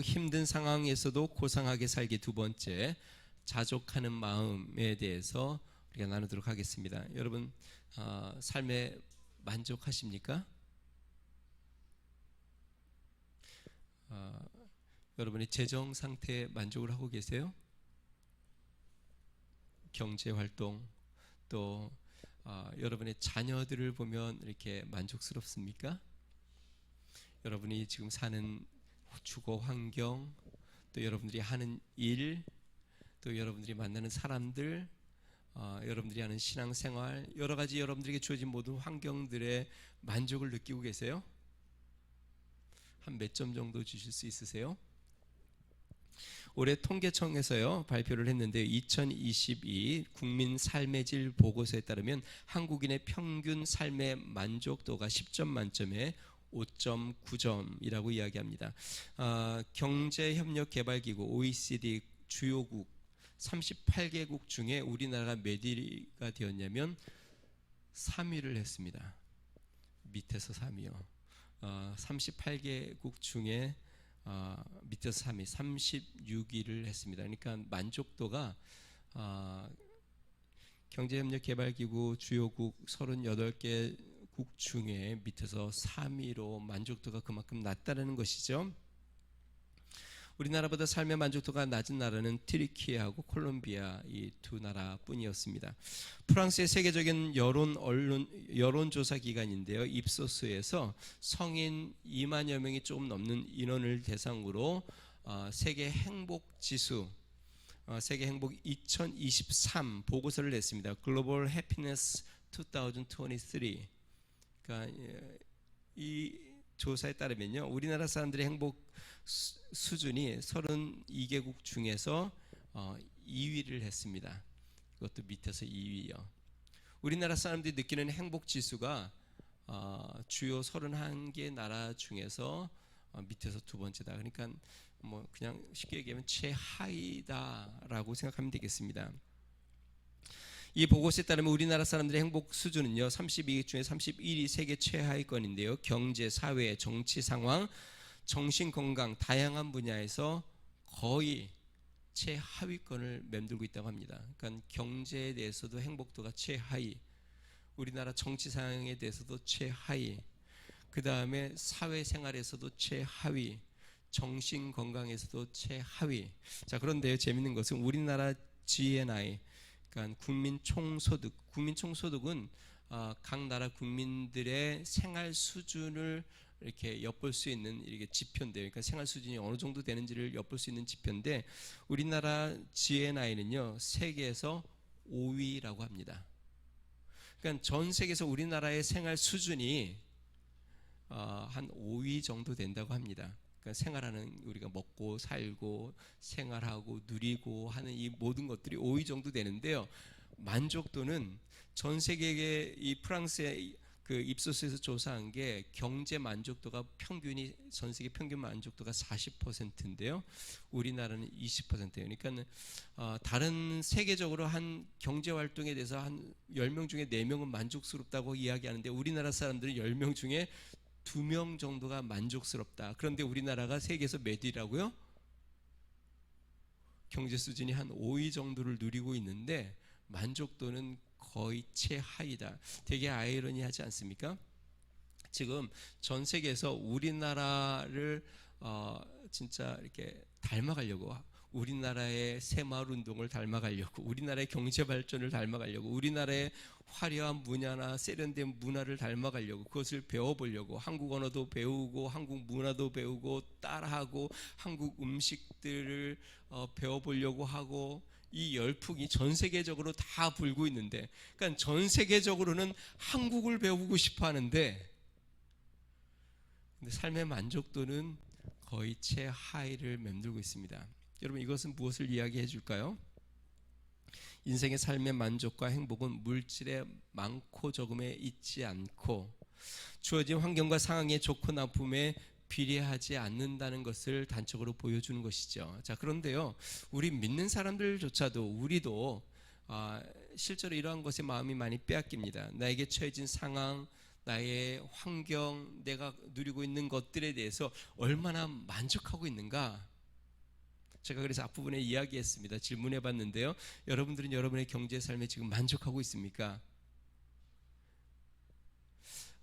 힘든 상황에서도 고상하게 살기 두 번째, 자족하는 마음에 대해서 우리가 나누도록 하겠습니다. 여러분, 삶에 만족하십니까? 여러분의 재정 상태에 만족을 하고 계세요? 경제 활동, 또 여러분의 자녀들을 보면 이렇게 만족스럽습니까? 여러분이 지금 사는 주거 환경, 또 여러분들이 하는 일, 또 여러분들이 만나는 사람들, 여러분들이 하는 신앙생활, 여러 가지 여러분들에게 주어진 모든 환경들의 만족을 느끼고 계세요? 한 몇 점 정도 주실 수 있으세요? 올해 통계청에서요 발표를 했는데 2022 국민 삶의 질 보고서에 따르면 한국인의 평균 삶의 만족도가 10점 만점에 5.9점이라고 이야기합니다. 경제협력개발기구 OECD 주요국 38개국 중에 우리나라가 몇 위가 되었냐면 3위를 했습니다. 밑에서 3위요. 38개국 중에 밑에서 3위, 36위를 했습니다. 그러니까 만족도가 경제협력개발기구 주요국 38개 국 중에 밑에서 3위로 만족도가 그만큼 낮다는 것이죠. 우리나라보다 삶의 만족도가 낮은 나라는 튀르키예하고 콜롬비아 이 두 나라뿐이었습니다. 프랑스의 세계적인 여론조사 기관인데요, 입소스에서 성인 2만여 명이 조금 넘는 인원을 대상으로 세계 행복 지수, 세계 행복 2023 보고서를 냈습니다. 글로벌 해피니스 2023. 그러니까 이 조사에 따르면요, 우리나라 사람들의 행복 수준이 32개국 중에서 2위를 했습니다. 그것도 밑에서 2위요. 우리나라 사람들이 느끼는 행복 지수가 주요 31개 나라 중에서 밑에서 두 번째다. 그러니까 뭐 그냥 쉽게 얘기하면 최하위다라고 생각하면 되겠습니다. 이 보고서에 따르면 우리나라 사람들의 행복 수준은요 32개 중에 31위 세계 최하위권인데요, 경제, 사회, 정치 상황, 정신건강 다양한 분야에서 거의 최하위권을 맴돌고 있다고 합니다. 그러니까 경제에 대해서도 행복도가 최하위, 우리나라 정치 상황에 대해서도 최하위, 그 다음에 사회생활에서도 최하위, 정신건강에서도 최하위. 자, 그런데 재밌는 것은 우리나라 GNI, 그러니까 국민총소득은 각 나라 국민들의 생활 수준을 이렇게 엿볼 수 있는 이렇게 지표인데요. 그러니까 생활 수준이 어느 정도 되는지를 엿볼 수 있는 지표인데 우리나라 GNI는요 세계에서 5위라고 합니다. 그러니까 전 세계에서 우리나라의 생활 수준이 한 5위 정도 된다고 합니다. 그러니까 생활하는, 우리가 먹고 살고 생활하고 누리고 하는 이 모든 것들이 5위 정도 되는데요, 만족도는 전 세계의 이 프랑스의 그 입소스에서 조사한 게 경제 만족도가 평균이 전 세계 평균 만족도가 40%인데요 우리나라는 20%예요. 그러니까 다른 세계적으로 한 경제 활동에 대해서 한 10명 중에 4명은 만족스럽다고 이야기하는데 우리나라 사람들은 10명 중에 2명 정도가 만족스럽다. 그런데 우리나라가 세계에서 몇 위라고요? 경제 수준이 한 5위 정도를 누리고 있는데 만족도는 거의 최하위다. 되게 아이러니하지 않습니까? 지금 전 세계에서 우리나라를 진짜 이렇게 닮아가려고, 우리나라의 새마을 운동을 닮아가려고, 우리나라의 경제 발전을 닮아가려고, 우리나라의 화려한 문화나 세련된 문화를 닮아가려고, 그것을 배워보려고, 한국 언어도 배우고 한국 문화도 배우고 따라하고 한국 음식들을 배워보려고 하고, 이 열풍이 전 세계적으로 다 불고 있는데, 그러니까 전 세계적으로는 한국을 배우고 싶어 하는데 근데 삶의 만족도는 거의 최하위를 맴돌고 있습니다. 여러분, 이것은 무엇을 이야기해 줄까요? 인생의 삶의 만족과 행복은 물질의 많고 적음에 있지 않고 주어진 환경과 상황의 좋고 나쁨에 비례하지 않는다는 것을 단적으로 보여주는 것이죠. 자, 그런데요, 우리 믿는 사람들조차도, 우리도 실제로 이러한 것에 마음이 많이 빼앗깁니다. 나에게 처해진 상황, 나의 환경, 내가 누리고 있는 것들에 대해서 얼마나 만족하고 있는가? 제가 그래서 앞부분에 이야기했습니다. 질문해 봤는데요. 여러분들은 여러분의 경제 삶에 지금 만족하고 있습니까?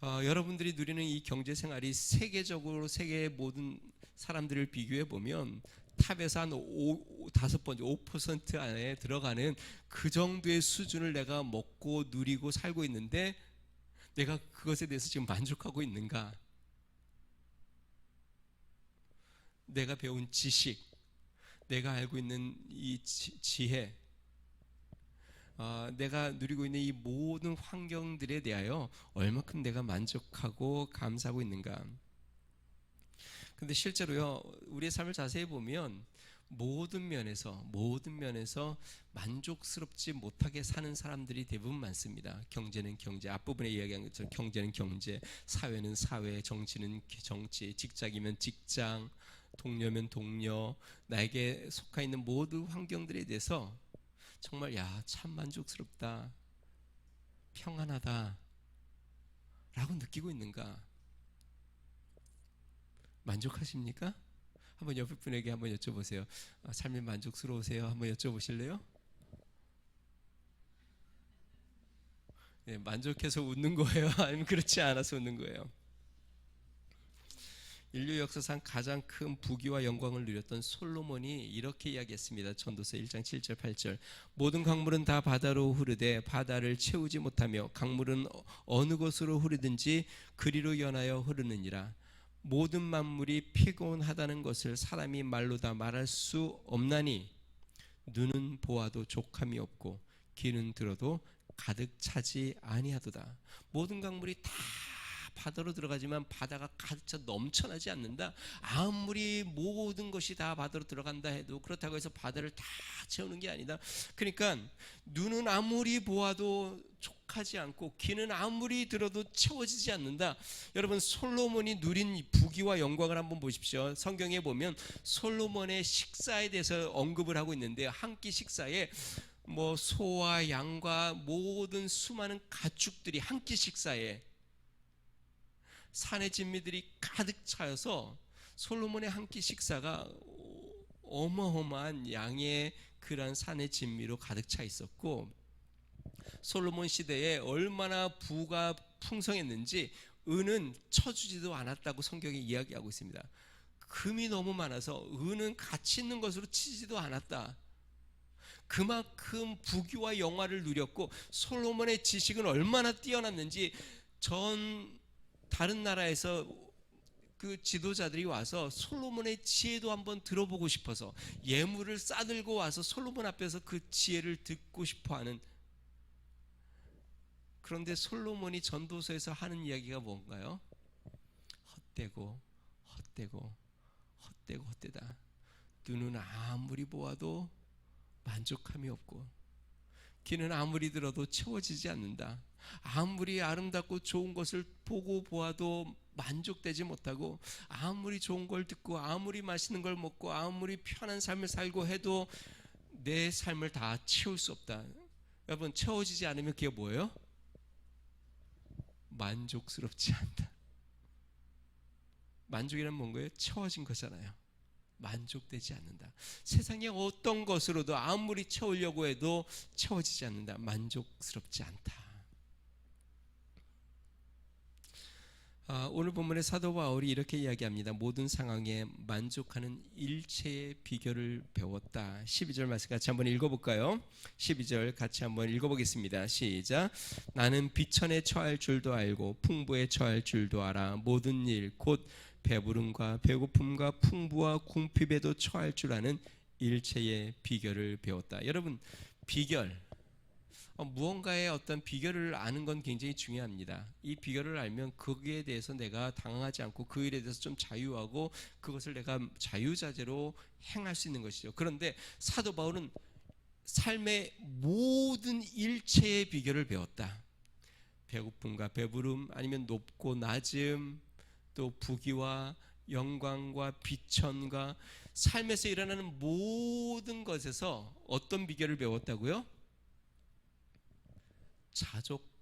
여러분들이 누리는 이 경제 생활이 세계적으로 세계의 모든 사람들을 비교해 보면 탑에서 한 5번째 5% 안에 들어가는 그 정도의 수준을 내가 먹고 누리고 살고 있는데 내가 그것에 대해서 지금 만족하고 있는가? 내가 배운 지식, 내가 알고 있는 이 지혜, 내가 누리고 있는 이 모든 환경들에 대하여 얼마큼 내가 만족하고 감사하고 있는가? 근데 실제로요, 우리의 삶을 자세히 보면 모든 면에서 만족스럽지 못하게 사는 사람들이 대부분 많습니다. 경제는 경제, 앞부분에 이야기한 것처럼 경제는 경제, 사회는 사회, 정치는 정치, 직장이면 직장, 동료면 동료, 나에게 속해 있는 모든 환경들에 대해서 정말 참 만족스럽다, 평안하다 라고 느끼고 있는가? 만족하십니까? 한번 옆에 분에게 한번 여쭤보세요. 삶이 만족스러우세요? 한번 여쭤보실래요? 네, 만족해서 웃는 거예요? 아니면 그렇지 않아서 웃는 거예요? 인류 역사상 가장 큰 부귀와 영광을 누렸던 솔로몬이 이렇게 이야기했습니다. 전도서 1장 7절 8절. 모든 강물은 다 바다로 흐르되 바다를 채우지 못하며 강물은 어느 곳으로 흐르든지 그리로 연하여 흐르느니라. 모든 만물이 피곤하다는 것을 사람이 말로 다 말할 수 없나니 눈은 보아도 족함이 없고 귀는 들어도 가득 차지 아니하도다. 모든 강물이 다 바다로 들어가지만 바다가 가득 차 넘쳐나지 않는다. 아무리 모든 것이 다 바다로 들어간다 해도 그렇다고 해서 바다를 다 채우는 게 아니다. 그러니까 눈은 아무리 보아도 족하지 않고 귀는 아무리 들어도 채워지지 않는다. 여러분, 솔로몬이 누린 부귀와 영광을 한번 보십시오. 성경에 보면 솔로몬의 식사에 대해서 언급을 하고 있는데요. 한 끼 식사에 소와 양과 모든 수많은 가축들이 한 끼 식사에 산의 진미들이 가득 차여서 솔로몬의 한 끼 식사가 어마어마한 양의 그러한 산의 진미로 가득 차 있었고, 솔로몬 시대에 얼마나 부가 풍성했는지 은은 쳐주지도 않았다고 성경이 이야기하고 있습니다. 금이 너무 많아서 은은 가치 있는 것으로 치지도 않았다. 그만큼 부귀와 영화를 누렸고 솔로몬의 지식은 얼마나 뛰어났는지 다른 나라에서 그 지도자들이 와서 솔로몬의 지혜도 한번 들어보고 싶어서 예물을 싸들고 와서 솔로몬 앞에서 그 지혜를 듣고 싶어하는. 그런데 솔로몬이 전도서에서 하는 이야기가 뭔가요? 헛되다. 눈은 아무리 보아도 만족함이 없고 귀는 아무리 들어도 채워지지 않는다. 아무리 아름답고 좋은 것을 보고 보아도 만족되지 못하고, 아무리 좋은 걸 듣고 아무리 맛있는 걸 먹고 아무리 편한 삶을 살고 해도 내 삶을 다 채울 수 없다. 여러분, 채워지지 않으면 그게 뭐예요? 만족스럽지 않다. 만족이란 뭔가요? 채워진 거잖아요. 만족되지 않는다. 세상의 어떤 것으로도 아무리 채우려고 해도 채워지지 않는다. 만족스럽지 않다. 오늘 본문의 사도 바울이 이렇게 이야기합니다. 모든 상황에 만족하는 일체의 비결을 배웠다. 12절 말씀 같이 한번 읽어볼까요? 12절 같이 한번 읽어보겠습니다. 시작. 나는 비천에 처할 줄도 알고 풍부에 처할 줄도 알아. 모든 일 곧 배부름과 배고픔과 풍부와 궁핍에도 처할 줄 아는 일체의 비결을 배웠다. 여러분, 비결, 무언가의 어떤 비결을 아는 건 굉장히 중요합니다. 이 비결을 알면 거기에 대해서 내가 당황하지 않고 그 일에 대해서 좀 자유하고 그것을 내가 자유자재로 행할 수 있는 것이죠. 그런데 사도 바울은 삶의 모든 일체의 비결을 배웠다. 배고픔과 배부름, 아니면 높고 낮음, 또 부귀와 영광과 비천과 삶에서 일어나는 모든 것에서 어떤 비결을 배웠다고요?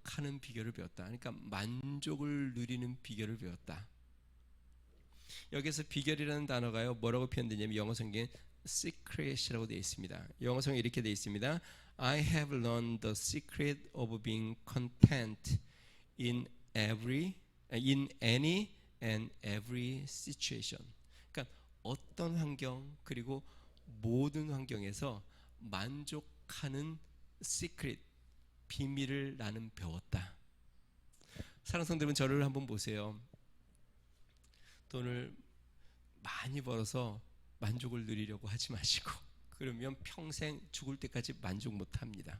만족하는 비결을 배웠다. 그러니까 만족을 누리는 비결을 배웠다. 여기서 비결이라는 단어가요, 뭐라고 표현되냐면 영어 성경에 secret이라고 되어 있습니다. 영어 성경에 이렇게 되어 있습니다. I have learned the secret of being content in any and every situation. 그러니까 어떤 환경 그리고 모든 환경에서 만족하는 secret, 비밀을 나는 배웠다. 사랑하는 성도분, 저를 한번 보세요. 돈을 많이 벌어서 만족을 누리려고 하지 마시고, 그러면 평생 죽을 때까지 만족 못합니다.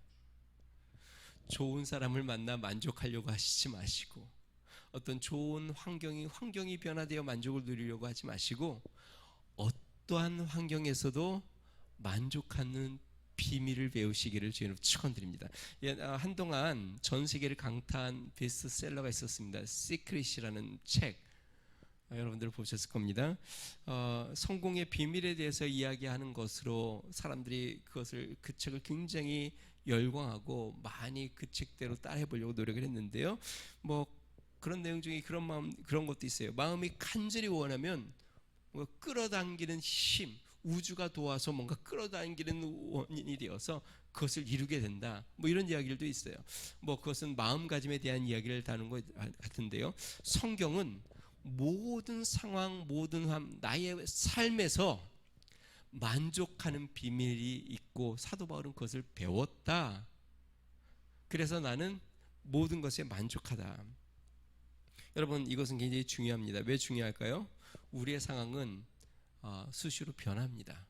좋은 사람을 만나 만족하려고 하시지 마시고, 어떤 좋은 환경이 변화되어 만족을 누리려고 하지 마시고, 어떠한 환경에서도 만족하는 비밀을 배우시기를 주님으로 축원드립니다. 한동안 전 세계를 강타한 베스트셀러가 있었습니다. 시크릿이라는 책, 여러분들 보셨을 겁니다. 성공의 비밀에 대해서 이야기하는 것으로 사람들이 그 책을 굉장히 열광하고 많이 그 책대로 따라해 보려고 노력을 했는데요. 뭐 그런 내용 중에 그런 것도 있어요. 마음이 간절히 원하면 뭔가 끌어당기는 힘, 우주가 도와서 뭔가 끌어당기는 원인이 되어서 그것을 이루게 된다. 뭐 이런 이야기들도 있어요. 뭐 그것은 마음가짐에 대한 이야기를 다루는 것 같은데요. 성경은 모든 상황, 나의 삶에서 만족하는 비밀이 있고 사도 바울은 그것을 배웠다. 그래서 나는 모든 것에 만족하다. 여러분, 이것은 굉장히 중요합니다. 왜 중요할까요? 우리의 상황은 수시로 변합니다.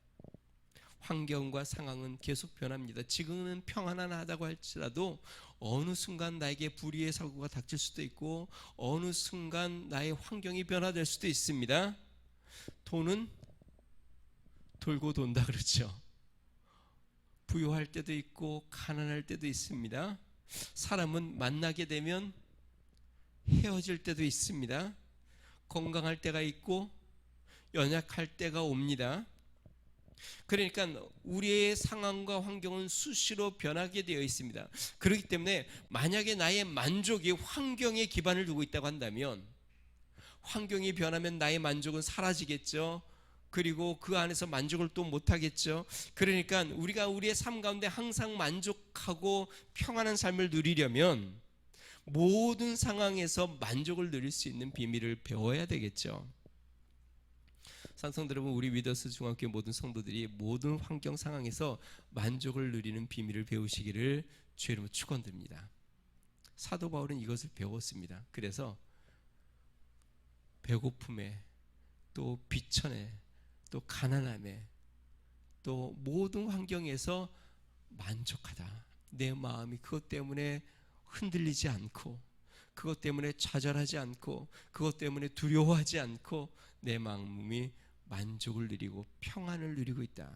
환경과 상황은 계속 변합니다. 지금은 평안하다고 할지라도 어느 순간 나에게 불의의 사고가 닥칠 수도 있고 어느 순간 나의 환경이 변화될 수도 있습니다. 돈은 돌고 돈다 그러죠. 부유할 때도 있고 가난할 때도 있습니다. 사람은 만나게 되면 헤어질 때도 있습니다. 건강할 때가 있고 연약할 때가 옵니다. 그러니까 우리의 상황과 환경은 수시로 변하게 되어 있습니다. 그렇기 때문에 만약에 나의 만족이 환경에 기반을 두고 있다고 한다면 환경이 변하면 나의 만족은 사라지겠죠. 그리고 그 안에서 만족을 또 못하겠죠. 그러니까 우리가 우리의 삶 가운데 항상 만족하고 평안한 삶을 누리려면 모든 상황에서 만족을 누릴 수 있는 비밀을 배워야 되겠죠. 산성들 여러분, 우리 위더스 중학교 모든 성도들이 모든 환경 상황에서 만족을 누리는 비밀을 배우시기를 주의 이름으로 축원드립니다. 사도 바울은 이것을 배웠습니다. 그래서 배고픔에 또 비천에 또 가난함에 또 모든 환경에서 만족하다. 내 마음이 그것 때문에 흔들리지 않고 그것 때문에 좌절하지 않고 그것 때문에 두려워하지 않고 내 마음이 만족을 누리고 평안을 누리고 있다.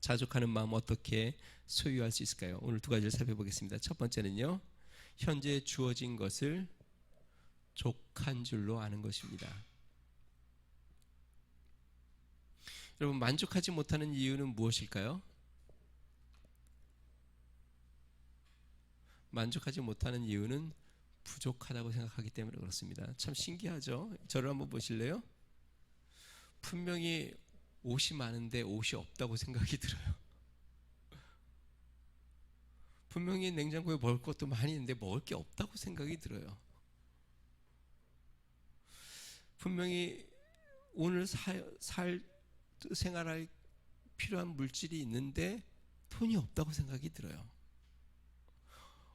자족하는 마음 어떻게 소유할 수 있을까요? 오늘 두 가지를 살펴보겠습니다. 첫 번째는요, 현재 주어진 것을 족한 줄로 아는 것입니다. 여러분, 만족하지 못하는 이유는 무엇일까요? 만족하지 못하는 이유는 부족하다고 생각하기 때문에 그렇습니다. 참 신기하죠? 저를 한번 보실래요? 분명히 옷이 많은데 옷이 없다고 생각이 들어요. 분명히 냉장고에 먹을 것도 많이 있는데 먹을 게 없다고 생각이 들어요. 분명히 오늘 생활할 필요한 물질이 있는데 돈이 없다고 생각이 들어요.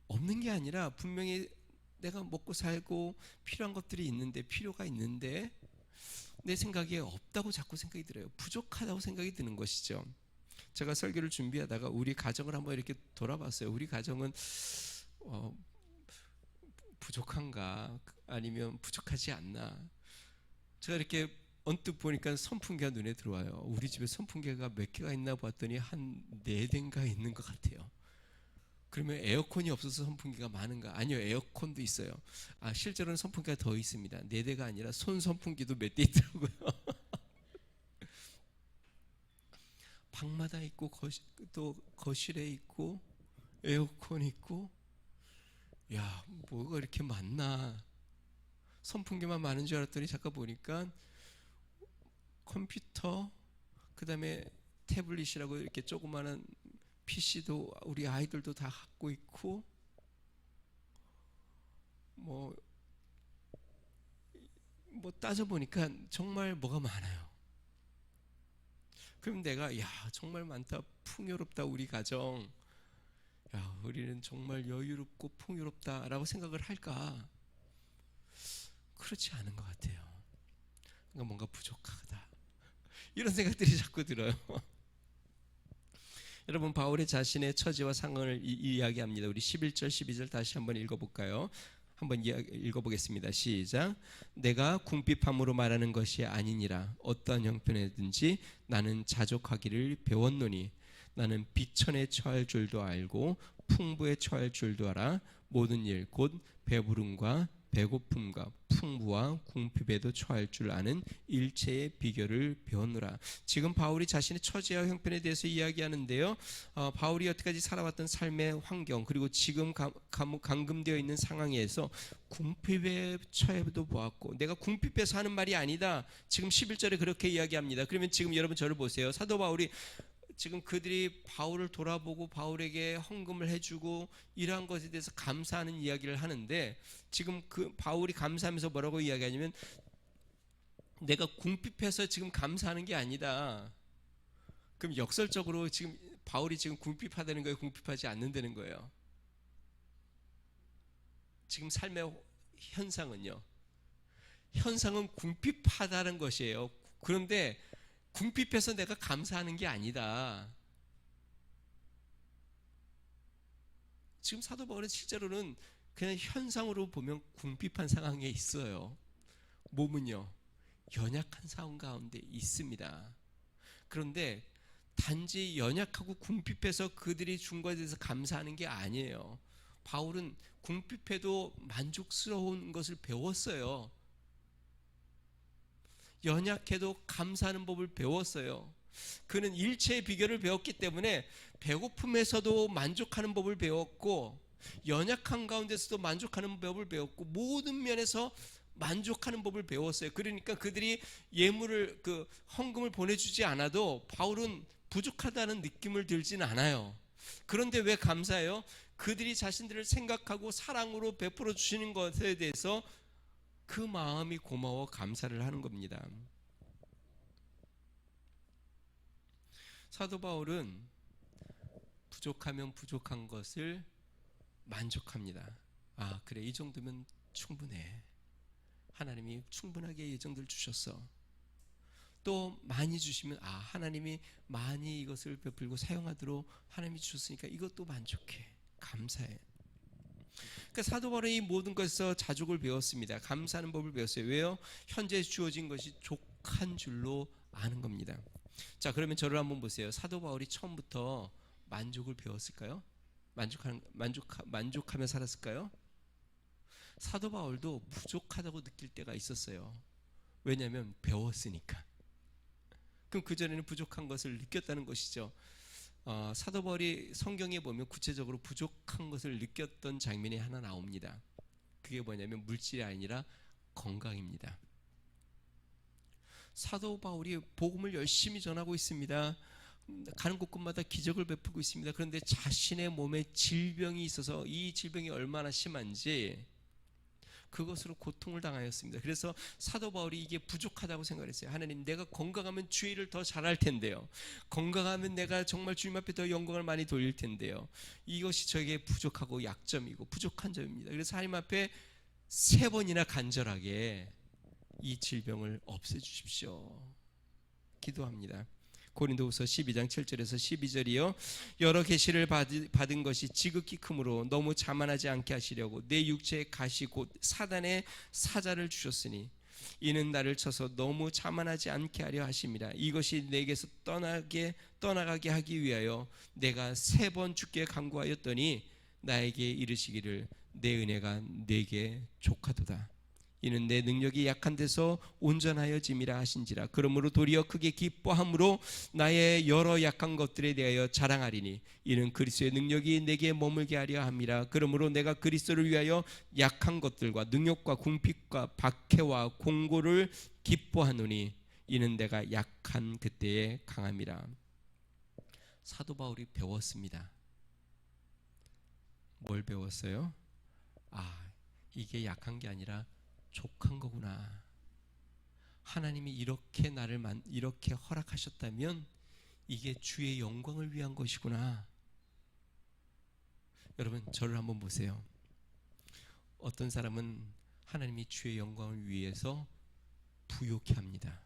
없는 게 아니라 분명히 내가 먹고 살고 필요한 것들이 있는데, 필요가 있는데 내 생각에 없다고 자꾸 생각이 들어요. 부족하다고 생각이 드는 것이죠. 제가 설교를 준비하다가 우리 가정을 한번 이렇게 돌아봤어요. 우리 가정은 부족한가 아니면 부족하지 않나. 제가 이렇게 언뜻 보니까 선풍기가 눈에 들어와요. 우리 집에 선풍기가 몇 개가 있나 봤더니 한 4대인가 있는 것 같아요. 그러면 에어컨이 없어서 선풍기가 많은가? 아니요, 에어컨도 있어요. 실제로는 선풍기가 더 있습니다. 4대가 아니라 손 선풍기도 몇 대 있더라고요. 방마다 있고 또 거실에 있고 에어컨 있고 야, 뭐가 이렇게 많나? 선풍기만 많은 줄 알았더니 잠깐 보니까 컴퓨터, 그 다음에 태블릿이라고 이렇게 조그마한 PC도 우리 아이들도 다 갖고 있고, 뭐 따져보니까 정말 뭐가 많아요. 그럼 내가, 야, 정말 많다, 풍요롭다, 우리 가정. 야, 우리는 정말 여유롭고 풍요롭다라고 생각을 할까? 그렇지 않은 것 같아요. 그러니까 뭔가 부족하다, 이런 생각들이 자꾸 들어요. 여러분, 바울이 자신의 처지와 상황을 이야기합니다. 우리 11절 12절 다시 한번 읽어볼까요? 한번 읽어보겠습니다. 시작. 내가 궁핍함으로 말하는 것이 아니니라. 어떠한 형편이든지 나는 자족하기를 배웠노니 나는 비천에 처할 줄도 알고 풍부에 처할 줄도 알아. 모든 일 곧 배부름과 배고픔과 풍부와 궁핍에도 처할 줄 아는 일체의 비결을 배웠노라. 지금 바울이 자신의 처지와 형편에 대해서 이야기하는데요, 바울이 여태까지 살아왔던 삶의 환경, 그리고 지금 감금되어 있는 상황에서 궁핍에 처해도 보았고, 내가 궁핍해서 하는 말이 아니다, 지금 11절에 그렇게 이야기합니다. 그러면 지금 여러분 저를 보세요. 사도 바울이 지금 그들이 바울을 돌아보고 바울에게 헌금을 해주고 이러한 것에 대해서 감사하는 이야기를 하는데, 지금 그 바울이 감사하면서 뭐라고 이야기하냐면, 내가 궁핍해서 지금 감사하는 게 아니다. 그럼 역설적으로 지금 바울이 지금 궁핍하다는 거예요, 궁핍하지 않는다는 거예요? 지금 삶의 현상은요, 현상은 궁핍하다는 것이에요. 그런데 궁핍해서 내가 감사하는 게 아니다. 지금 사도 바울은 실제로는 그냥 현상으로 보면 궁핍한 상황에 있어요. 몸은요, 연약한 상황 가운데 있습니다. 그런데 단지 연약하고 궁핍해서 그들이 준 것에 대해서 감사하는 게 아니에요. 바울은 궁핍해도 만족스러운 것을 배웠어요. 연약해도 감사하는 법을 배웠어요. 그는 일체의 비결을 배웠기 때문에 배고픔에서도 만족하는 법을 배웠고, 연약한 가운데서도 만족하는 법을 배웠고, 모든 면에서 만족하는 법을 배웠어요. 그러니까 그들이 예물을, 헌금을 보내주지 않아도 바울은 부족하다는 느낌을 들진 않아요. 그런데 왜 감사해요? 그들이 자신들을 생각하고 사랑으로 베풀어 주시는 것에 대해서 그 마음이 고마워 감사를 하는 겁니다. 사도 바울은 부족하면 부족한 것을 만족합니다. 아, 그래, 이 정도면 충분해. 하나님이 충분하게 이 정도를 주셨어. 또 많이 주시면, 아, 하나님이 많이 이것을 베풀고 사용하도록 하나님이 주셨으니까 이것도 만족해, 감사해. 그러니까 사도 바울은 이 모든 것에서 자족을 배웠습니다. 감사하는 법을 배웠어요. 왜요? 현재 주어진 것이 족한 줄로 아는 겁니다. 자, 그러면 저를 한번 보세요. 사도 바울이 처음부터 만족을 배웠을까요? 만족하며 살았을까요? 사도 바울도 부족하다고 느낄 때가 있었어요. 왜냐하면 배웠으니까. 그럼 그전에는 부족한 것을 느꼈다는 것이죠. 사도 바울이 성경에 보면 구체적으로 부족한 것을 느꼈던 장면이 하나 나옵니다. 그게 뭐냐면 물질이 아니라 건강입니다. 사도 바울이 복음을 열심히 전하고 있습니다. 가는 곳곳마다 기적을 베푸고 있습니다. 그런데 자신의 몸에 질병이 있어서 이 질병이 얼마나 심한지 그것으로 고통을 당하였습니다. 그래서 사도 바울이 이게 부족하다고 생각했어요. 하나님, 내가 건강하면 주의 일을 더 잘할 텐데요. 건강하면 내가 정말 주님 앞에 더 영광을 많이 돌릴 텐데요. 이것이 저에게 부족하고 약점이고 부족한 점입니다. 그래서 하나님 앞에 3번이나 간절하게 이 질병을 없애주십시오 기도합니다. 고린도후서 12장 7절에서 12절이요. 여러 계시를 받은 것이 지극히 크므로 너무 자만하지 않게 하시려고 내 육체에 가시 곧 사단의 사자를 주셨으니 이는 나를 쳐서 너무 자만하지 않게 하려 하심이라. 이것이 내게서 떠나가게 하기 위하여 내가 3번 주께 간구하였더니 나에게 이르시기를 내 은혜가 내게 족하도다. 이는 내 능력이 약한 데서 온전하여짐이라 하신지라. 그러므로 도리어 크게 기뻐함으로 나의 여러 약한 것들에 대하여 자랑하리니 이는 그리스도의 능력이 내게 머물게 하려 함이라. 그러므로 내가 그리스도를 위하여 약한 것들과 능욕과 궁핍과 박해와 공고를 기뻐하노니 이는 내가 약한 그때에 강함이라. 사도 바울이 배웠습니다. 뭘 배웠어요? 이게 약한 게 아니라 족한 거구나. 하나님이 이렇게 나를 이렇게 허락하셨다면 이게 주의 영광을 위한 것이구나. 여러분, 저를 한번 보세요. 어떤 사람은 하나님이 주의 영광을 위해서 부욕해 합니다.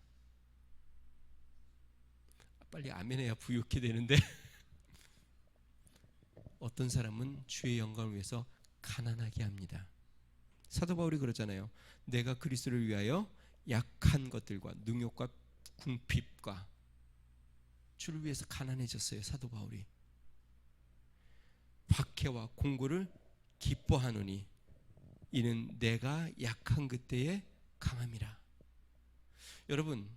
빨리 아멘해야 부욕해 되는데 어떤 사람은 주의 영광을 위해서 가난하게 합니다. 사도 바울이 그러잖아요. 내가 그리스도를 위하여 약한 것들과 능욕과 궁핍과 주를 위해서 가난해졌어요. 사도 바울이. 박해와 공고를 기뻐하노니 이는 내가 약한 그때에 강함이라. 여러분,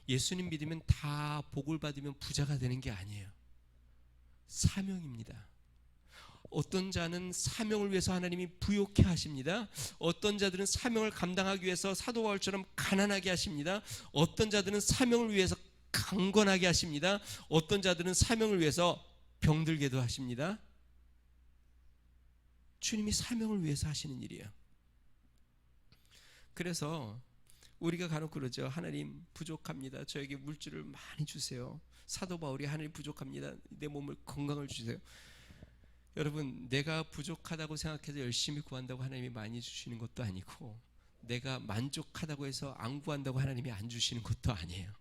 예수님 믿으면 다 복을 받으면 부자가 되는 게 아니에요. 사명입니다. 어떤 자는 사명을 위해서 하나님이 부욕해 하십니다. 어떤 자들은 사명을 감당하기 위해서 사도 바울처럼 가난하게 하십니다. 어떤 자들은 사명을 위해서 강건하게 하십니다. 어떤 자들은 사명을 위해서 병들게도 하십니다. 주님이 사명을 위해서 하시는 일이에요. 그래서 우리가 간혹 그러죠. 하나님 부족합니다. 저에게 물질을 많이 주세요. 사도 바울이 하나님 부족합니다. 내 몸을 건강을 주세요. 여러분, 내가 부족하다고 생각해서 열심히 구한다고 하나님이 많이 주시는 것도 아니고, 내가 만족하다고 해서 안 구한다고 하나님이 안 주시는 것도 아니에요.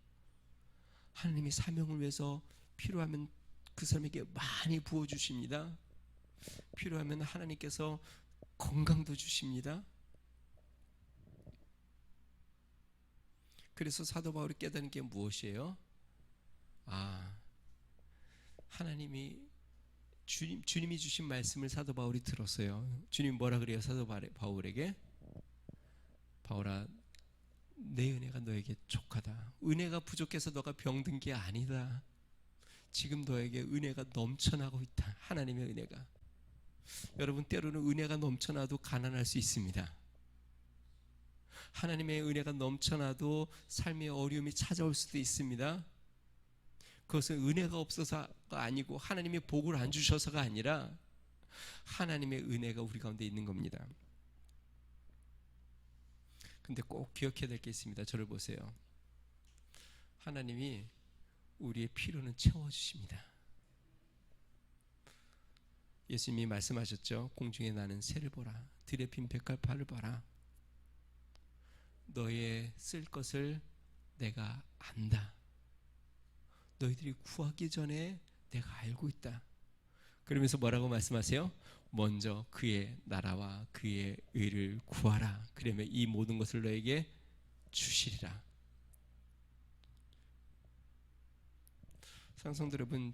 하나님이 사명을 위해서 필요하면 그 사람에게 많이 부어주십니다. 필요하면 하나님께서 건강도 주십니다. 그래서 사도 바울이 깨닫는 게 무엇이에요? 하나님이 주님이 주신 말씀을 사도 바울이 들었어요. 주님 뭐라 그래요? 사도 바울에게 바울아, 내 은혜가 너에게 족하다. 은혜가 부족해서 너가 병든 게 아니다. 지금 너에게 은혜가 넘쳐나고 있다. 하나님의 은혜가. 여러분, 때로는 은혜가 넘쳐나도 가난할 수 있습니다. 하나님의 은혜가 넘쳐나도 삶의 어려움이 찾아올 수도 있습니다. 그것은 은혜가 없어서가 아니고 하나님의 복을 안 주셔서가 아니라 하나님의 은혜가 우리 가운데 있는 겁니다. 근데 꼭 기억해야 될 게 있습니다. 저를 보세요. 하나님이 우리의 필요는 채워주십니다. 예수님이 말씀하셨죠. 공중에 나는 새를 보라. 들에 핀 백합화를 봐라. 너의 쓸 것을 내가 안다. 너희들이 구하기 전에 내가 알고 있다. 그러면서 뭐라고 말씀하세요? 먼저 그의 나라와 그의 의를 구하라. 그러면 이 모든 것을 너에게 주시리라. 상성들 여러분,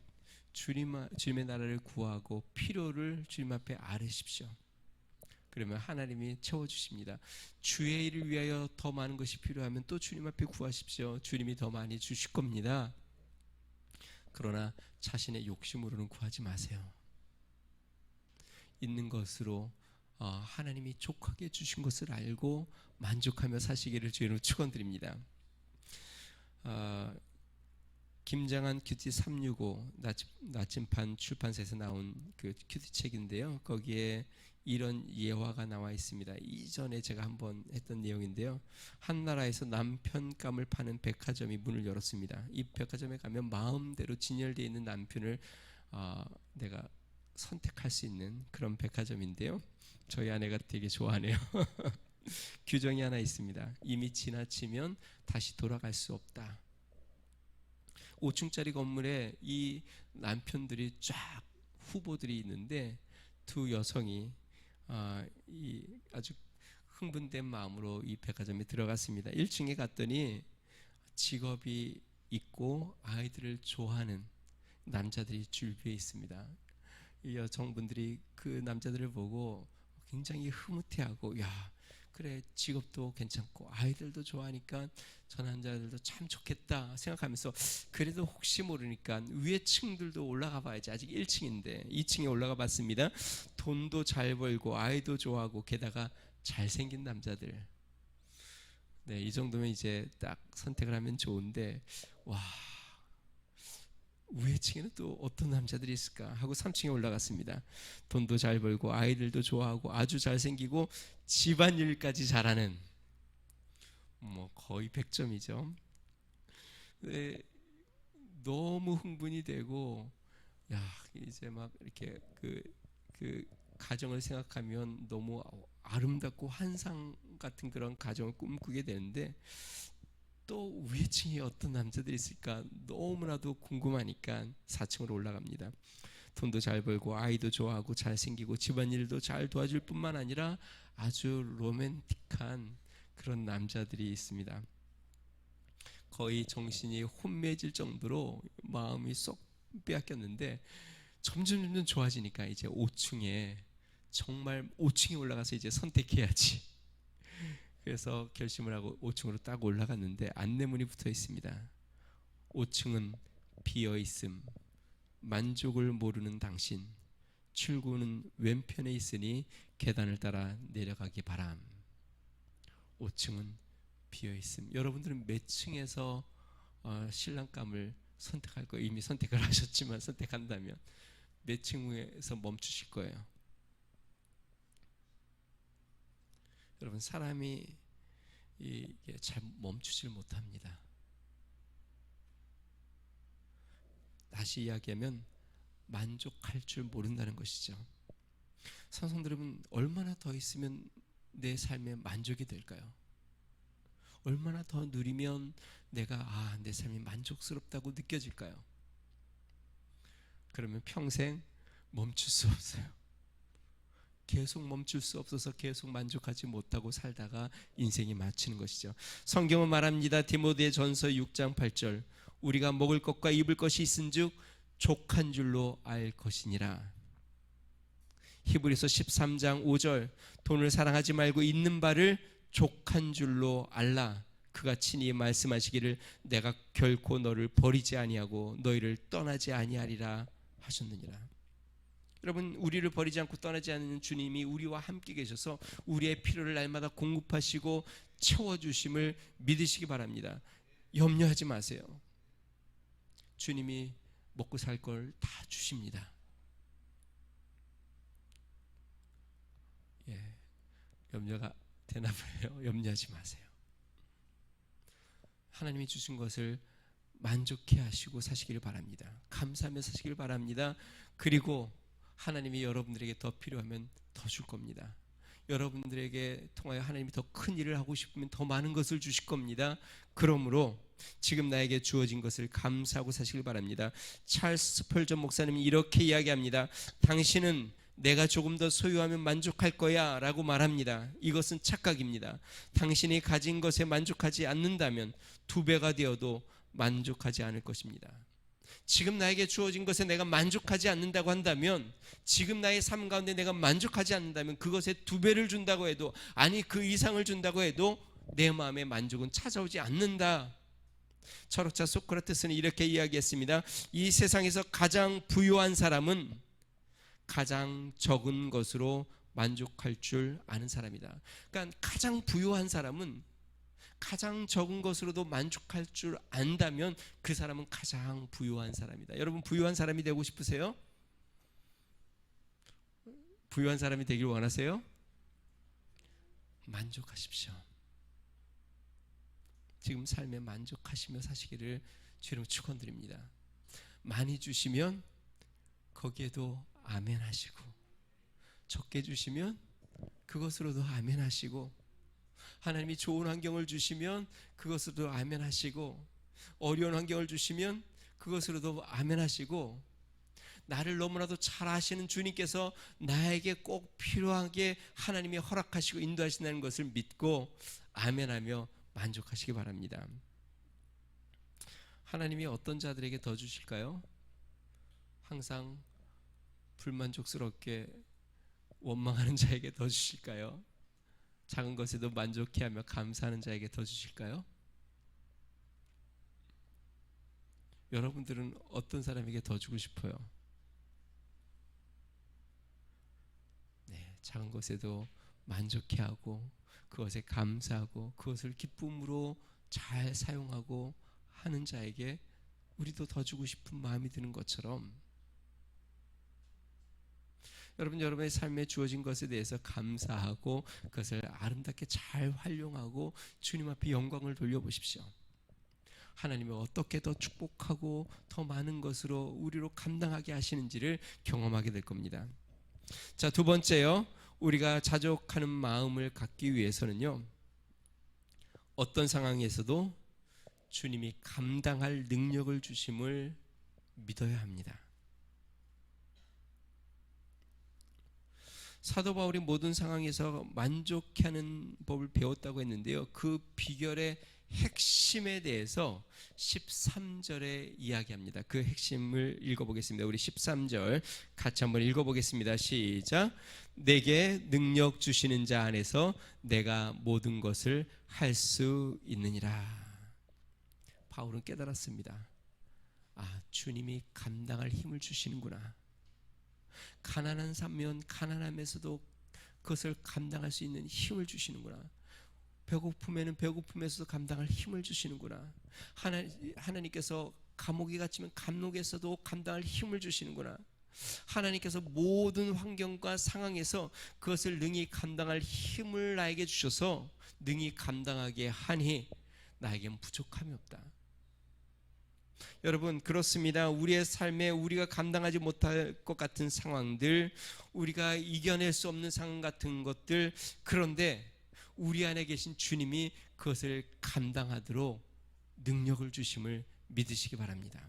주님의 나라를 구하고 필요를 주님 앞에 아뢰십시오. 그러면 하나님이 채워주십니다. 주의 일을 위하여 더 많은 것이 필요하면 또 주님 앞에 구하십시오. 주님이 더 많이 주실 겁니다. 그러나 자신의 욕심으로는 구하지 마세요. 있는 것으로 하나님이 족하게 주신 것을 알고 만족하며 사시기를 주의로 축원드립니다. 김장한 큐티 365 나침반 출판사에서 나온 그 큐티 책인데요. 거기에 이런 예화가 나와 있습니다. 이전에 제가 한번 했던 내용인데요. 한 나라에서 남편감을 파는 백화점이 문을 열었습니다. 이 백화점에 가면 마음대로 진열되어 있는 남편을 내가 선택할 수 있는 그런 백화점인데요. 저희 아내가 되게 좋아하네요. 규정이 하나 있습니다. 이미 지나치면 다시 돌아갈 수 없다. 5층짜리 건물에 이 남편들이 쫙 후보들이 있는데 두 여성이 이 아주 흥분된 마음으로 이 백화점에 들어갔습니다. 1층에 갔더니 직업이 있고 아이들을 좋아하는 남자들이 줄비에 있습니다. 이 여성분들이 그 남자들을 보고 굉장히 흐뭇해하고, 야, 그래 직업도 괜찮고 아이들도 좋아하니까 저 남자들도 참 좋겠다 생각하면서 그래도 혹시 모르니까 위에 층들도 올라가 봐야지. 아직 1층인데 2층에 올라가 봤습니다. 돈도 잘 벌고 아이도 좋아하고 게다가 잘생긴 남자들. 네, 이 정도면 이제 딱 선택을 하면 좋은데 와 위에 층에는 또 어떤 남자들이 있을까 하고 3층에 올라갔습니다. 돈도 잘 벌고 아이들도 좋아하고 아주 잘생기고 집안일까지 잘하는 뭐 거의 100점이죠. 네, 너무 흥분이 되고 야 이제 막 이렇게 그 가정을 생각하면 너무 아름답고 환상 같은 그런 가정을 꿈꾸게 되는데 또 위에 층에 어떤 남자들이 있을까 너무나도 궁금하니까 4층으로 올라갑니다. 돈도 잘 벌고 아이도 좋아하고 잘생기고 집안일도 잘 도와줄 뿐만 아니라 아주 로맨틱한 그런 남자들이 있습니다. 거의 정신이 혼미해질 정도로 마음이 쏙 빼앗겼는데 점점 좋아지니까 이제 5층에 정말 5층에 올라가서 이제 선택해야지. 그래서 결심을 하고 5층으로 딱 올라갔는데 안내문이 붙어 있습니다. 5층은 비어 있음. 만족을 모르는 당신. 출구는 왼편에 있으니 계단을 따라 내려가기 바람. 5층은 비어 있음. 여러분들은 몇 층에서 신랑감을 선택할 거예요? 이미 선택을 하셨지만 선택한다면 몇 층에서 멈추실 거예요? 여러분 사람이 이게 잘 멈추질 못합니다. 다시 이야기하면 만족할 줄 모른다는 것이죠. 성도 여러분 얼마나 더 있으면 내 삶에 만족이 될까요? 얼마나 더 누리면 내가 내 삶이 만족스럽다고 느껴질까요? 그러면 평생 멈출 수 없어요. 계속 멈출 수 없어서 계속 만족하지 못하고 살다가 인생이 마치는 것이죠. 성경은 말합니다. 디모데전서 6장 8절 우리가 먹을 것과 입을 것이 있은즉 족한 줄로 알 것이니라. 히브리서 13장 5절 돈을 사랑하지 말고 있는 바를 족한 줄로 알라. 그가 친히 말씀하시기를 내가 결코 너를 버리지 아니하고 너희를 떠나지 아니하리라 하셨느니라. 여러분 우리를 버리지 않고 떠나지 않는 주님이 우리와 함께 계셔서 우리의 필요를 날마다 공급하시고 채워주심을 믿으시기 바랍니다. 염려하지 마세요. 주님이 먹고 살 걸 다 주십니다. 염려가 되나 봐요. 염려하지 마세요. 하나님이 주신 것을 만족해 하시고 사시기를 바랍니다. 감사하며 사시기를 바랍니다. 그리고 하나님이 여러분들에게 더 필요하면 더 줄 겁니다. 여러분들에게 통하여 하나님이 더 큰 일을 하고 싶으면 더 많은 것을 주실 겁니다. 그러므로 지금 나에게 주어진 것을 감사하고 사시길 바랍니다. 찰스 스펄전 목사님이 이렇게 이야기합니다. 당신은 내가 조금 더 소유하면 만족할 거야 라고 말합니다. 이것은 착각입니다. 당신이 가진 것에 만족하지 않는다면 2배가 되어도 만족하지 않을 것입니다. 지금 나에게 주어진 것에 내가 만족하지 않는다고 한다면, 지금 나의 삶 가운데 내가 만족하지 않는다면 그것에 2배를 준다고 해도, 아니 그 이상을 준다고 해도 내 마음의 만족은 찾아오지 않는다. 철학자 소크라테스는 이렇게 이야기했습니다. 이 세상에서 가장 부유한 사람은 가장 적은 것으로 만족할 줄 아는 사람이다. 그러니까 가장 부유한 사람은 가장 적은 것으로도 만족할 줄 안다면 그 사람은 가장 부유한 사람이다. 여러분 부유한 사람이 되고 싶으세요? 부유한 사람이 되길 원하세요? 만족하십시오. 지금 삶에 만족하시며 사시기를 주님 축원드립니다. 많이 주시면 거기에도 아멘 하시고, 적게 주시면 그것으로도 아멘 하시고, 하나님이 좋은 환경을 주시면 그것으로도 아멘 하시고, 어려운 환경을 주시면 그것으로도 아멘 하시고, 나를 너무나도 잘 아시는 주님께서 나에게 꼭 필요하게 하나님이 허락하시고 인도하신다는 것을 믿고 아멘하며 만족하시기 바랍니다. 하나님이 어떤 자들에게 더 주실까요? 항상 불만족스럽게 원망하는 자에게 더 주실까요? 작은 것에도 만족해하며 감사하는 자에게 더 주실까요? 여러분들은 어떤 사람에게 더 주고 싶어요? 네, 작은 것에도 만족해하고 그것에 감사하고 그것을 기쁨으로 잘 사용하고 하는 자에게 우리도 더 주고 싶은 마음이 드는 것처럼, 여러분, 여러분의 삶에 주어진 것에 대해서 감사하고 그것을 아름답게 잘 활용하고 주님 앞에 영광을 돌려보십시오. 하나님이 어떻게 더 축복하고 더 많은 것으로 우리로 감당하게 하시는지를 경험하게 될 겁니다. 자, 두 번째요. 우리가 자족하는 마음을 갖기 위해서는요, 어떤 상황에서도 주님이 감당할 능력을 주심을 믿어야 합니다. 사도 바울이 모든 상황에서 만족하는 법을 배웠다고 했는데요, 그 비결의 핵심에 대해서 13절에 이야기합니다. 그 핵심을 읽어보겠습니다. 우리 13절 같이 한번 읽어보겠습니다. 시작. 내게 능력 주시는 자 안에서 내가 모든 것을 할 수 있느니라. 바울은 깨달았습니다. 아, 주님이 감당할 힘을 주시는구나. 가난한 사면 가난함에서도 그것을 감당할 수 있는 힘을 주시는구나. 배고픔에는 배고픔에서도 감당할 힘을 주시는구나. 하나님께서 감옥에 갇히면 감옥에서도 감당할 힘을 주시는구나. 하나님께서 모든 환경과 상황에서 그것을 능히 감당할 힘을 나에게 주셔서 능히 감당하게 하니 나에겐 부족함이 없다. 여러분, 그렇습니다. 우리의 삶에 우리가 감당하지 못할 것 같은 상황들, 우리가 이겨낼 수 없는 상황 같은 것들, 그런데 우리 안에 계신 주님이 그것을 감당하도록 능력을 주심을 믿으시기 바랍니다.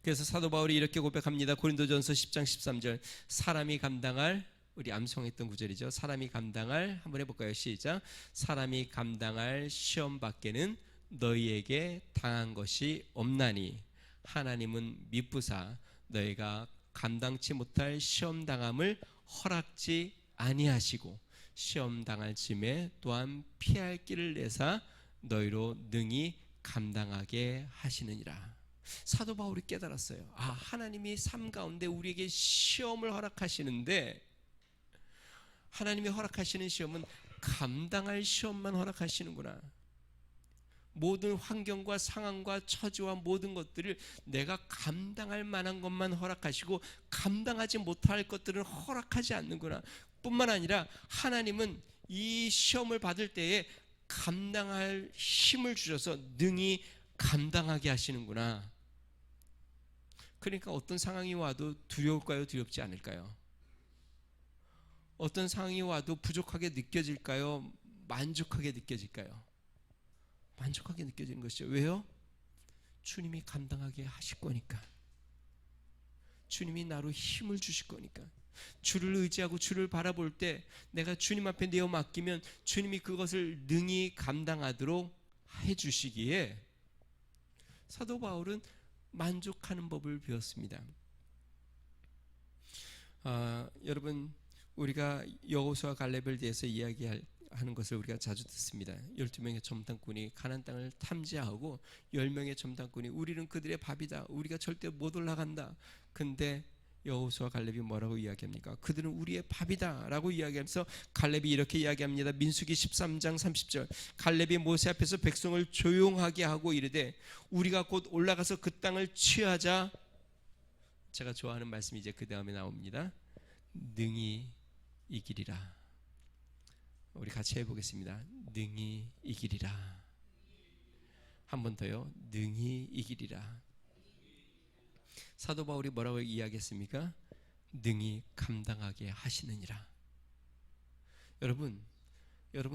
그래서 사도 바울이 이렇게 고백합니다. 고린도전서 10장 13절. 사람이 감당할, 우리 암송했던 구절이죠. 사람이 감당할, 한번 해볼까요? 시작. 사람이 감당할 시험 밖에는 너희에게 당한 것이 없나니 하나님은 미쁘사 너희가 감당치 못할 시험 당함을 허락지 아니하시고 시험 당할 쯤에 또한 피할 길을 내사 너희로 능히 감당하게 하시느니라. 사도 바울이 깨달았어요. 아, 하나님이 삶 가운데 우리에게 시험을 허락하시는데, 하나님이 허락하시는 시험은 감당할 시험만 허락하시는구나. 모든 환경과 상황과 처지와 모든 것들을 내가 감당할 만한 것만 허락하시고 감당하지 못할 것들은 허락하지 않는구나. 뿐만 아니라 하나님은 이 시험을 받을 때에 감당할 힘을 주셔서 능히 감당하게 하시는구나. 그러니까 어떤 상황이 와도 두려울까요? 두렵지 않을까요? 어떤 상황이 와도 부족하게 느껴질까요? 만족하게 느껴질까요? 만족하게 느껴지는 것이죠. 왜요? 주님이 감당하게 하실 거니까. 주님이 나로 힘을 주실 거니까. 주를 의지하고 주를 바라볼 때 내가 주님 앞에 내어 맡기면 주님이 그것을 능히 감당하도록 해주시기에 사도 바울은 만족하는 법을 배웠습니다. 여러분, 우리가 여호수아 갈렙에 대해서 이야기하는 것을 우리가 자주 듣습니다. 12명의 점당꾼이 가나안 땅을 탐지하고 10명의 점당꾼이 우리는 그들의 밥이다, 우리가 절대 못 올라간다. 근데 여호수아 갈렙이 뭐라고 이야기합니까? 그들은 우리의 밥이다 라고 이야기하면서 갈렙이 이렇게 이야기합니다. 민수기 13장 30절. 갈렙이 모세 앞에서 백성을 조용하게 하고 이르되 우리가 곧 올라가서 그 땅을 취하자. 제가 좋아하는 말씀이 이제 그 다음에 나옵니다. 능히 이기리라. 우리 같이 해보겠습니다. 능히 이기리라. 한 번 더요. 능히 이기리라. 사도 바울이 뭐라고 이야기했습니까? 능히 감당하게 하시느니라. 여러분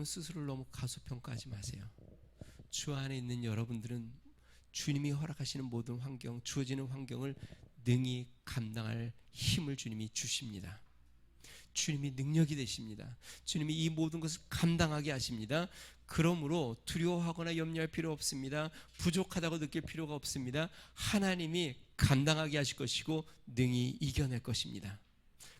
스스로를 너무 가소평가하지 마세요. 주 안에 있는 여러분들은 주님이 허락하시는 모든 환경, 주어지는 환경을 능히 감당할 힘을 주님이 주십니다. 주님이 능력이 되십니다. 주님이 이 모든 것을 감당하게 하십니다. 그러므로 두려워하거나 염려할 필요 없습니다. 부족하다고 느낄 필요가 없습니다. 하나님이 감당하게 하실 것이고 능히 이겨낼 것입니다.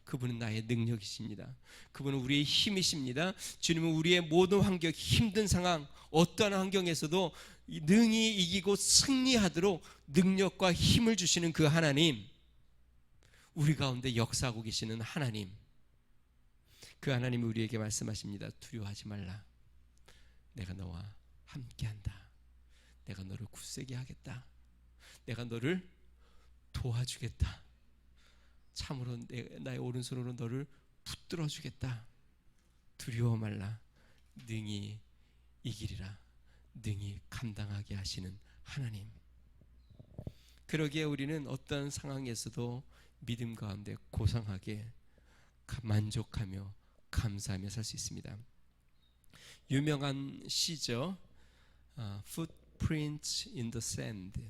그분은 나의 능력이십니다. 그분은 우리의 힘이십니다. 주님은 우리의 모든 환경, 힘든 상황, 어떠한 환경에서도 능히 이기고 승리하도록 능력과 힘을 주시는 그 하나님, 우리 가운데 역사하고 계시는 하나님, 그 하나님이 우리에게 말씀하십니다. 두려워하지 말라. 내가 너와 함께한다. 내가 너를 굳세게 하겠다. 내가 너를 도와주겠다. 참으로 나의 오른손으로 너를 붙들어 주겠다. 두려워 말라. 능히 이기리라. 능히 감당하게 하시는 하나님. 그러기에 우리는 어떤 상황에서도 믿음 가운데 고상하게 만족하며 감사하며 살 수 있습니다. 유명한 시죠. Footprints in the Sand.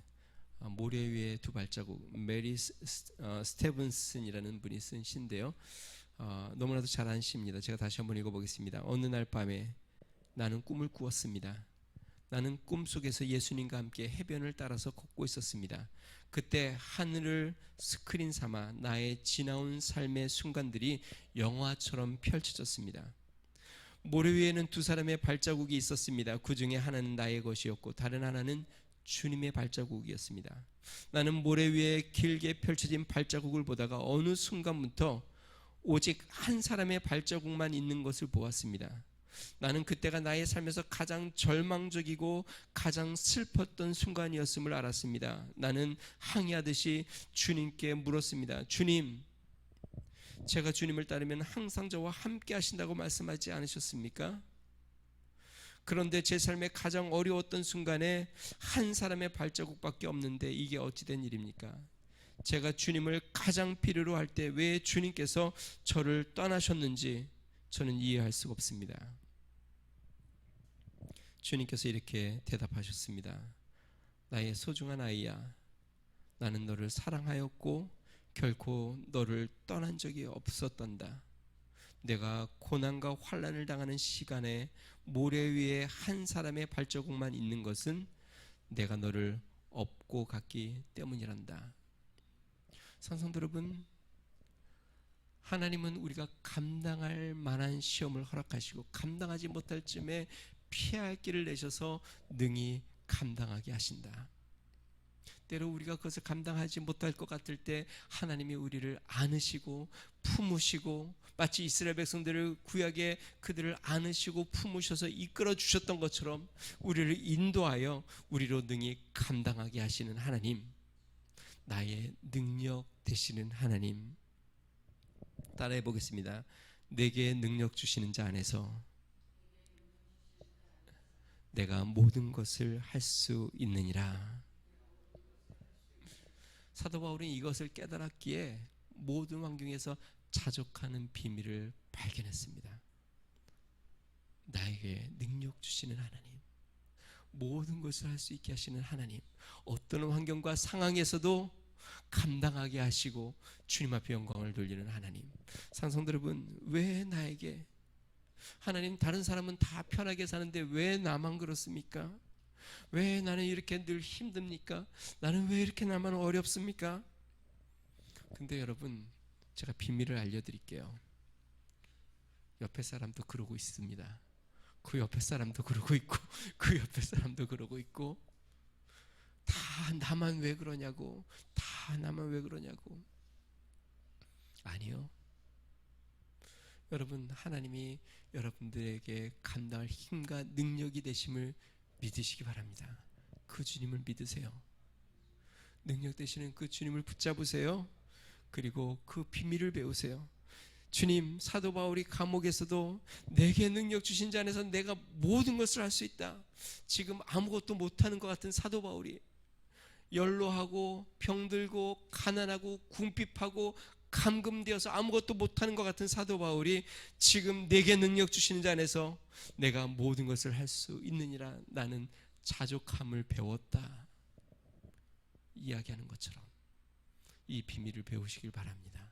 모래 위에 두 발자국. 메리 스테븐슨이라는 분이 쓴 시인데요. 너무나도 잘 아는 시입니다. 제가 다시 한번 읽어보겠습니다. 어느 날 밤에 나는 꿈을 꾸었습니다. 나는 꿈속에서 예수님과 함께 해변을 따라서 걷고 있었습니다. 그때 하늘을 스크린 삼아 나의 지나온 삶의 순간들이 영화처럼 펼쳐졌습니다. 모래 위에는 두 사람의 발자국이 있었습니다. 그 중에 하나는 나의 것이었고 다른 하나는 주님의 발자국이었습니다. 나는 모래 위에 길게 펼쳐진 발자국을 보다가 어느 순간부터 오직 한 사람의 발자국만 있는 것을 보았습니다. 나는 그때가 나의 삶에서 가장 절망적이고 가장 슬펐던 순간이었음을 알았습니다. 나는 항의하듯이 주님께 물었습니다. 주님, 제가 주님을 따르면 항상 저와 함께 하신다고 말씀하지 않으셨습니까? 그런데 제 삶의 가장 어려웠던 순간에 한 사람의 발자국밖에 없는데 이게 어찌된 일입니까? 제가 주님을 가장 필요로 할 때 왜 주님께서 저를 떠나셨는지 저는 이해할 수가 없습니다. 주님께서 이렇게 대답하셨습니다. 나의 소중한 아이야, 나는 너를 사랑하였고 결코 너를 떠난 적이 없었단다. 내가 고난과 환난을 당하는 시간에 모래 위에 한 사람의 발자국만 있는 것은 내가 너를 업고 갔기 때문이란다. 성도 여러분, 하나님은 우리가 감당할 만한 시험을 허락하시고 감당하지 못할 쯤에 피할 길을 내셔서 능히 감당하게 하신다. 때로 우리가 그것을 감당하지 못할 것 같을 때 하나님이 우리를 안으시고 품으시고 마치 이스라엘 백성들을 구약에 그들을 안으시고 품으셔서 이끌어 주셨던 것처럼 우리를 인도하여 우리로 능히 감당하게 하시는 하나님, 나의 능력 되시는 하나님. 따라해 보겠습니다. 내게 능력 주시는 자 안에서 내가 모든 것을 할 수 있느니라. 사도 바울은 이것을 깨달았기에 모든 환경에서 자족하는 비밀을 발견했습니다. 나에게 능력 주시는 하나님, 모든 것을 할 수 있게 하시는 하나님, 어떤 환경과 상황에서도 감당하게 하시고 주님 앞에 영광을 돌리는 하나님. 산성도 여러분, 왜 나에게, 하나님 다른 사람은 다 편하게 사는데 왜 나만 그렇습니까? 왜 나는 이렇게 늘 힘듭니까? 나는 왜 이렇게 나만 어렵습니까? 근데 여러분, 제가 비밀을 알려드릴게요. 옆에 사람도 그러고 있습니다. 그 옆에 사람도 그러고 있고 그 옆에 사람도 그러고 있고, 다 나만 왜 그러냐고, 다 나만 왜 그러냐고. 아니요. 여러분, 하나님이 여러분들에게 감당할 힘과 능력이 되심을 믿으시기 바랍니다. 그 주님을 믿으세요. 능력 되시는 그 주님을 붙잡으세요. 그리고 그 비밀을 배우세요. 주님, 사도 바울이 감옥에서도 내게 능력 주신 자 안에서 내가 모든 것을 할 수 있다. 지금 아무것도 못하는 것 같은 사도 바울이 연로하고 병들고 가난하고 궁핍하고 감금되어서 아무것도 못하는 것 같은 사도 바울이 지금 내게 능력 주시는 자 안에서 내가 모든 것을 할 수 있느니라, 나는 자족함을 배웠다 이야기하는 것처럼 이 비밀을 배우시길 바랍니다.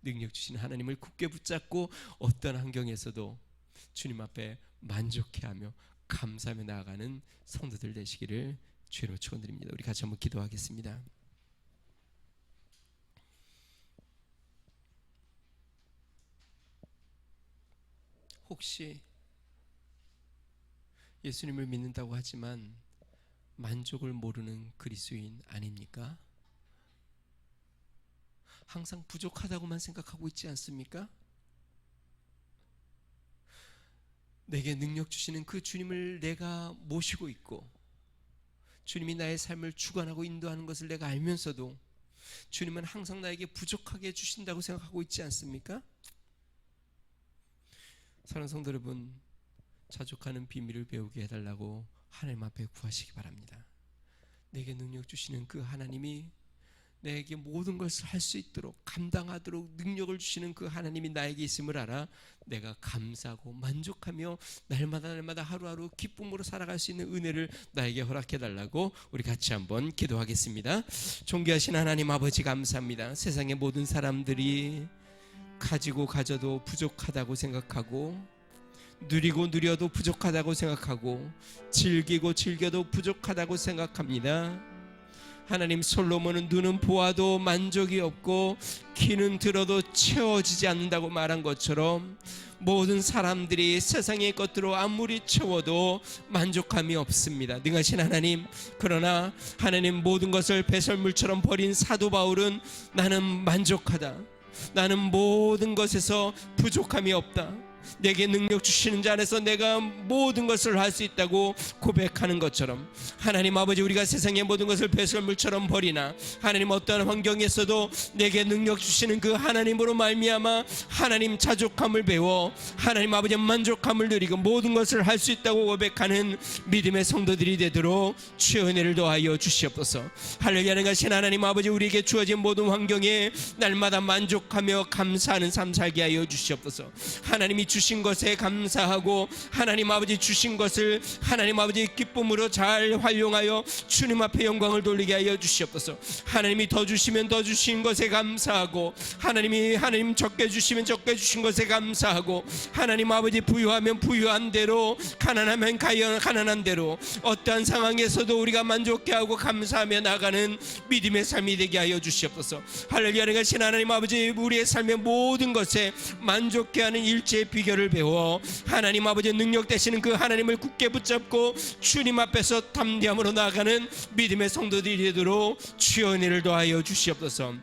능력 주시는 하나님을 굳게 붙잡고 어떤 환경에서도 주님 앞에 만족해하며 감사하며 나아가는 성도들 되시기를 주로 축원드립니다. 우리 같이 한번 기도하겠습니다. 혹시 예수님을 믿는다고 하지만 만족을 모르는 그리스도인 아닙니까? 항상 부족하다고만 생각하고 있지 않습니까? 내게 능력 주시는 그 주님을 내가 모시고 있고, 주님이 나의 삶을 주관하고 인도하는 것을 내가 알면서도 주님은 항상 나에게 부족하게 해주신다고 생각하고 있지 않습니까? 사랑하는 성도 여러분, 자족하는 비밀을 배우게 해달라고 하나님 앞에 구하시기 바랍니다. 내게 능력 주시는 그 하나님이 내게 모든 것을 할 수 있도록 감당하도록 능력을 주시는 그 하나님이 나에게 있음을 알아 내가 감사하고 만족하며 날마다 하루하루 기쁨으로 살아갈 수 있는 은혜를 나에게 허락해 달라고 우리 같이 한번 기도하겠습니다. 존귀하신 하나님 아버지, 감사합니다. 세상의 모든 사람들이 가지고 가져도 부족하다고 생각하고, 누리고 누려도 부족하다고 생각하고, 즐기고 즐겨도 부족하다고 생각합니다. 하나님, 솔로몬은 눈은 보아도 만족이 없고 귀는 들어도 채워지지 않는다고 말한 것처럼 모든 사람들이 세상의 것들로 아무리 채워도 만족함이 없습니다. 능하신 하나님, 그러나 하나님 모든 것을 배설물처럼 버린 사도 바울은 나는 만족하다, 나는 모든 것에서 부족함이 없다, 내게 능력 주시는 자 안에서 내가 모든 것을 할 수 있다고 고백하는 것처럼, 하나님 아버지, 우리가 세상의 모든 것을 배설물처럼 버리나 하나님 어떠한 환경에서도 내게 능력 주시는 그 하나님으로 말미암아 하나님 자족함을 배워 하나님 아버지 만족함을 누리고 모든 것을 할 수 있다고 고백하는 믿음의 성도들이 되도록 주의 은혜를 더하여 주시옵소서. 할렐루야. 가신 하나님 아버지, 우리에게 주어진 모든 환경에 날마다 만족하며 감사하는 삶 살게 하여 주시옵소서. 하나님이 주신 것에 감사하고 하나님 아버지 주신 것을 하나님 아버지 기쁨으로 잘 활용하여 주님 앞에 영광을 돌리게 하여 주시옵소서. 하나님이 더 주시면 더 주신 것에 감사하고, 하나님 적게 주시면 적게 주신 것에 감사하고, 하나님 아버지 부유하면 부유한 대로, 가난하면 가난한 대로 어떠한 상황에서도 우리가 만족해 하고 감사하며 나가는 믿음의 삶이 되게 하여 주시옵소서. 할렐루야. 가신 하나님 아버지, 우리의 삶의 모든 것에 만족해 하는 일체의 비결을 배워 하나님 아버지 능력 되시는 그 하나님을 굳게 붙잡고 주님 앞에서 담대함으로 나아가는 믿음의 성도들이 되도록 주의 은혜를 더하여 주시옵소서.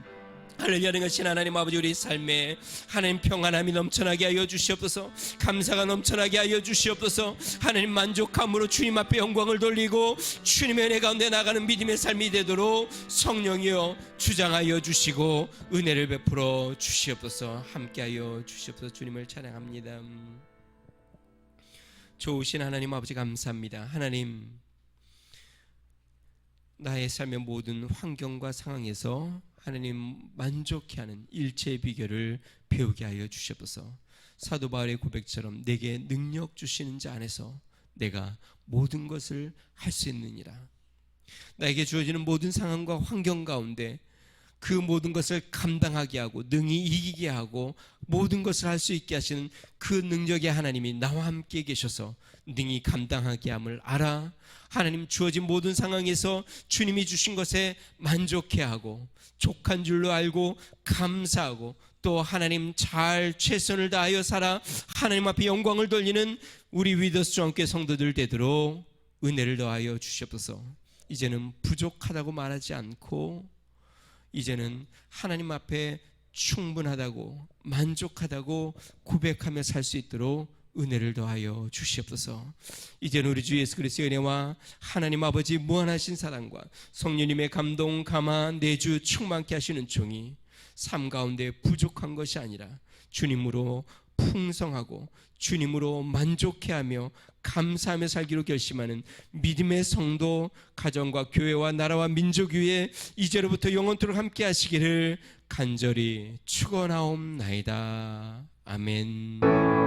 할렐루야. 능하신 하나님 아버지, 우리 삶에 하나님 평안함이 넘쳐나게 하여 주시옵소서. 감사가 넘쳐나게 하여 주시옵소서. 하나님 만족함으로 주님 앞에 영광을 돌리고 주님의 은혜 가운데 나가는 믿음의 삶이 되도록 성령이여 주장하여 주시고 은혜를 베풀어 주시옵소서. 함께하여 주시옵소서. 주님을 찬양합니다. 좋으신 하나님 아버지, 감사합니다. 하나님, 나의 삶의 모든 환경과 상황에서 하나님 만족해 하는 일체의 비결을 배우게 하여 주시옵소서. 사도 바울의 고백처럼 내게 능력 주시는 자 안에서 내가 모든 것을 할 수 있느니라. 나에게 주어지는 모든 상황과 환경 가운데 그 모든 것을 감당하게 하고 능히 이기게 하고 모든 것을 할 수 있게 하시는 그 능력의 하나님이 나와 함께 계셔서 능히 감당하게 함을 알아 하나님 주어진 모든 상황에서 주님이 주신 것에 만족해하고 족한 줄로 알고 감사하고 또 하나님 잘 최선을 다하여 살아 하나님 앞에 영광을 돌리는 우리 위더스 주한교회 성도들 되도록 은혜를 더하여 주시옵소서. 이제는 부족하다고 말하지 않고 이제는 하나님 앞에 충분하다고 만족하다고 고백하며 살 수 있도록 은혜를 더하여 주시옵소서. 이제는 우리 주 예수 그리스도의 은혜와 하나님 아버지 무한하신 사랑과 성령님의 감동 감화 내주 충만케 하시는 종이 삶 가운데 부족한 것이 아니라 주님으로 풍성하고 주님으로 만족해하며 감사하며 살기로 결심하는 믿음의 성도 가정과 교회와 나라와 민족 위에 이제로부터 영원토록 함께 하시기를 간절히 축원하옵나이다. 아멘.